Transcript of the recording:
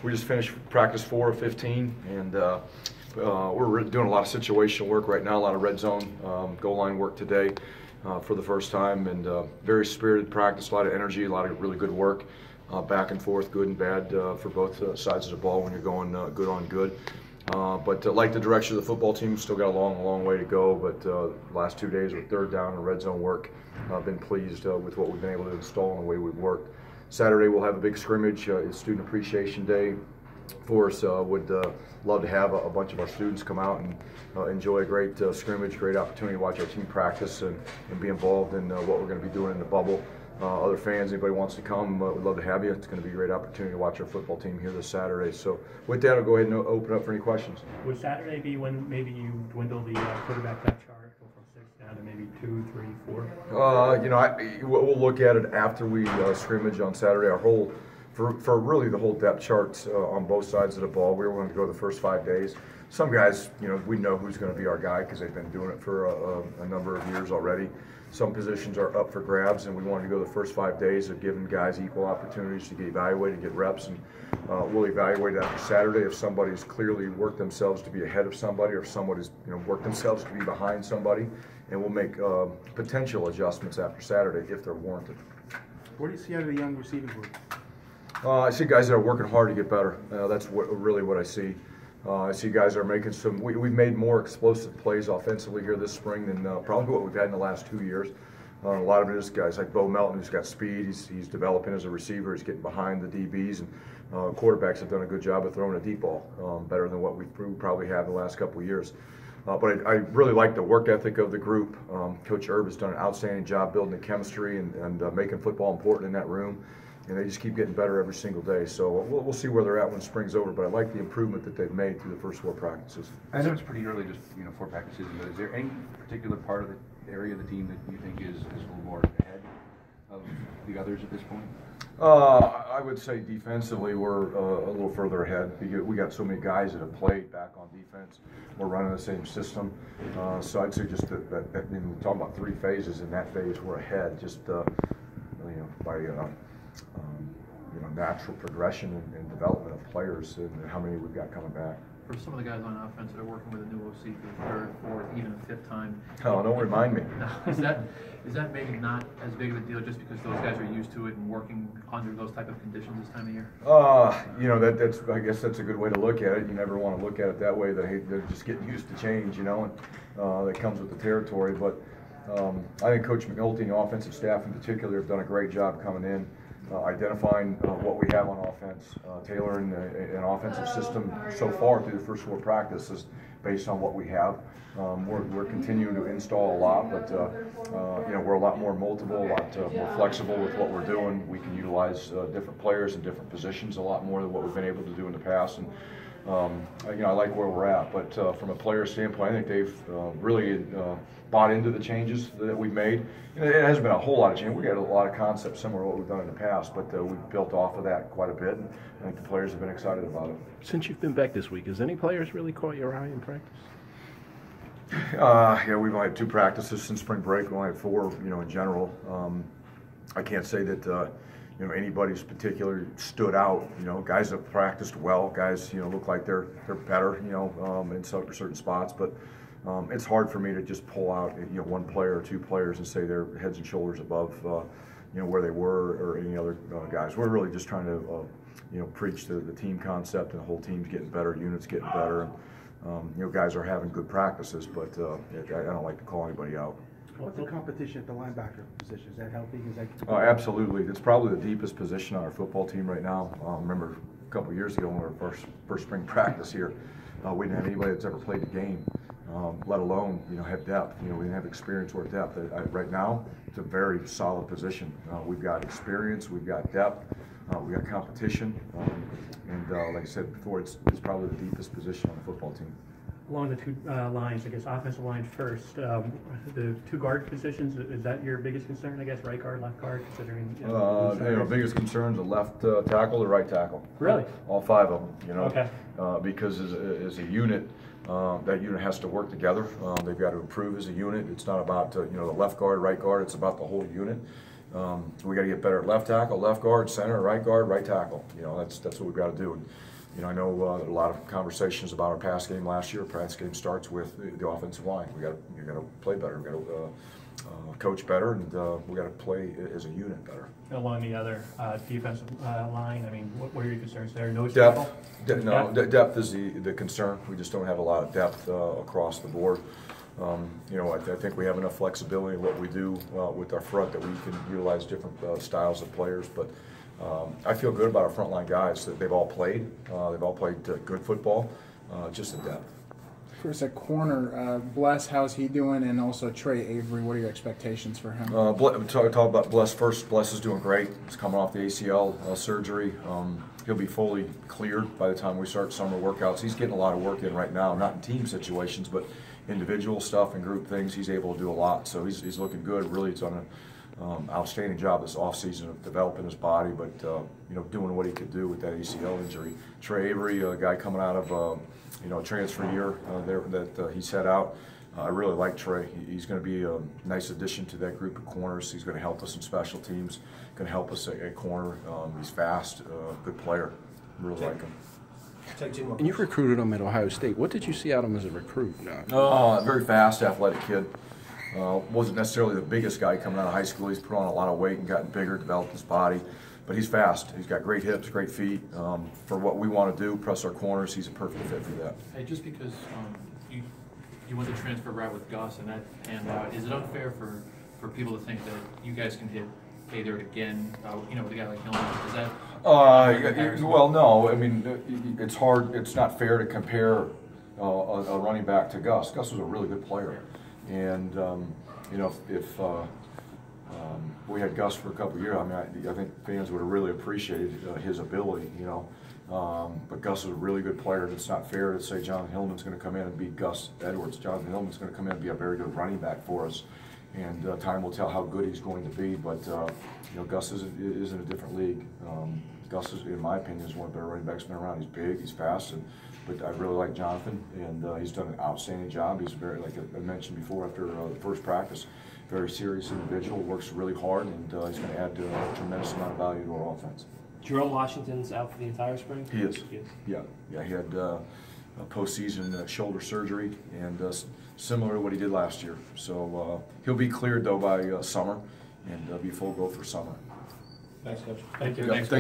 We just finished practice 4 of 15, and we're doing a lot of situational work right now, a lot of red zone goal line work today for the first time, and very spirited practice, a lot of energy, a lot of really good work, back and forth, good and bad for both sides of the ball when you're going good on good. But like the direction of the football team, still got a long way to go, but last 2 days with third down and red zone work, I've been pleased with what we've been able to install and the way we've worked. Saturday we'll have a big scrimmage. It's Student Appreciation Day for us. Would love to have a bunch of our students come out and enjoy a great scrimmage, great opportunity to watch our team practice and be involved in what we're going to be doing in the bubble. Other fans, anybody wants to come, we'd love to have you. It's going to be a great opportunity to watch our football team here this Saturday. So with that, I'll go ahead and open up for any questions. Would Saturday be when maybe you dwindle the quarterback depth chart, go from 6 down to maybe 2, 3, 4? We'll look at it after we scrimmage on Saturday. Our whole, for really the whole depth charts on both sides of the ball, we were going to go the first 5 days. Some guys, we know who's going to be our guy because they've been doing it for a number of years already. Some positions are up for grabs, and we wanted to go the first 5 days of giving guys equal opportunities to get evaluated, get reps, and we'll evaluate after Saturday if somebody's clearly worked themselves to be ahead of somebody, or if somebody's worked themselves to be behind somebody, and we'll make potential adjustments after Saturday if they're warranted. What do you see out of the young receiving group? I see guys that are working hard to get better. That's really what I see. I see guys that are making we've made more explosive plays offensively here this spring than probably what we've had in the last 2 years. A lot of it is guys like Bo Melton, who's got speed. He's developing as a receiver. He's getting behind the DBs, and quarterbacks have done a good job of throwing a deep ball, better than what we probably have the last couple of years. But I really like the work ethic of the group. Coach Erb has done an outstanding job building the chemistry and making football important in that room. And they just keep getting better every single day. So we'll see where they're at when spring's over, but I like the improvement that they've made through the first 4 practices. I know it's pretty early, just 4 practices, but is there any particular part of the area of the team that you think is a little more ahead of the others at this point? I would say defensively we're a little further ahead. We got so many guys that have played back on defense. We're running the same system. So I'd say just that we're talking about 3 phases. In that phase we're ahead, just by natural progression and development of players and how many we've got coming back. For some of the guys on offense that are working with a new OC for the 3rd, 4th, even a 5th time. Oh, don't remind me. Is that maybe not as big of a deal just because those guys are used to it and working under those type of conditions this time of year? That's I guess that's a good way to look at it. You never want to look at it that way, that hey, they're just getting used to change, and that comes with the territory. But I think Coach McNulty and the offensive staff in particular have done a great job coming in, identifying what we have on offense, tailoring an offensive system so far through the first 4 practices based on what we have. We're continuing to install a lot, but we're a lot more multiple, a lot more flexible with what we're doing. We can utilize different players in different positions a lot more than what we've been able to do in the past. And I like where we're at, but from a player standpoint, I think they've really bought into the changes that we've made. It hasn't been a whole lot of change. We got a lot of concepts similar to what we've done in the past, but we've built off of that quite a bit, and I think the players have been excited about it. Since you've been back this week, has any players really caught your eye in practice? We've only had 2 practices since spring break. We only had 4, in general. I can't say that anybody's particularly stood out. Guys have practiced well. Guys, look like they're better, in certain spots. But it's hard for me to just pull out, 1 player or 2 players and say they're heads and shoulders above, where they were or any other guys. We're really just trying to, preach the team concept, and the whole team's getting better, units getting better. And, guys are having good practices, but I don't like to call anybody out. What's the competition at the linebacker position? Is that healthy? Absolutely. It's probably the deepest position on our football team right now. Remember a couple of years ago when we were first spring practice here, we didn't have anybody that's ever played the game, let alone have depth. We didn't have experience or depth. Right now, it's a very solid position. We've got experience, we've got depth, we've got competition, and like I said before, it's probably the deepest position on the football team. Along the 2 lines, I guess offensive line first, the 2 guard positions, is that your biggest concern, I guess, right guard, left guard, considering? Biggest concern is the left tackle, the right tackle. Really? All 5 of them, Okay. Because as a unit, that unit has to work together. They've got to improve as a unit. It's not about the left guard, right guard. It's about the whole unit. We got to get better at left tackle, left guard, center, right guard, right tackle. You know, that's what we've got to do. And, you know, I know a lot of conversations about our pass game last year. Pass game starts with the offensive line. You got to play better. We got to coach better, and we got to play as a unit better. Along the other defensive line, I mean, what are your concerns there? Nose Depth. tackle? Depth is the concern. We just don't have a lot of depth across the board. You know, I think we have enough flexibility in what we do with our front that we can utilize different styles of players. But I feel good about our frontline guys that they've all played. They've all played good football. Just the depth. Chris, at corner, Bless, how's he doing? And also Trey Avery, what are your expectations for him? Talk about Bless first. Bless is doing great. He's coming off the ACL surgery. He'll be fully cleared by the time we start summer workouts. He's getting a lot of work in right now, not in team situations, but individual stuff and group things. He's able to do a lot, so he's looking good. Really, he's done an outstanding job this offseason of developing his body, but you know, doing what he could do with that ACL injury. Trey Avery, a guy coming out of you know, transfer year there that he set out. I really like Trey. He's going to be a nice addition to that group of corners. He's going to help us in special teams. Going to help us at corner. He's fast, good player. Really like him. Take 2 more. And you recruited him at Ohio State. What did you see out of him as a recruit? Very fast, athletic kid. Wasn't necessarily the biggest guy coming out of high school. He's put on a lot of weight and gotten bigger, developed his body. But he's fast. He's got great hips, great feet. For what we want to do, press our corners, he's a perfect fit for that. Hey, just because you went the transfer route with Gus and that panned out, is it unfair for people to think that you guys can hit pay dirt again, you know, with a guy like Hillman? Is that Well, no. I mean, it's hard. It's not fair to compare a running back to Gus. Gus was a really good player, and you know, if we had Gus for a couple of years, I mean, I think fans would have really appreciated his ability. You know, but Gus is a really good player, and it's not fair to say Jonathan Hillman's going to come in and beat Gus Edwards. Jonathan Hillman's going to come in and be a very good running back for us. And time will tell how good he's going to be, but you know, Gus is in a different league. Gus is, in my opinion, is one of the better running backs been around. He's big, he's fast, but I really like Jonathan, and he's done an outstanding job. He's very, like I mentioned before, after the first practice, very serious individual, works really hard, and he's going to add a tremendous amount of value to our offense. Jerome Washington's out for the entire spring? He is. Yeah, he had a postseason shoulder surgery, and similar to what he did last year. So he'll be cleared though by summer, and be full go for summer. Thanks, Coach. Thank you. Yeah, thank you.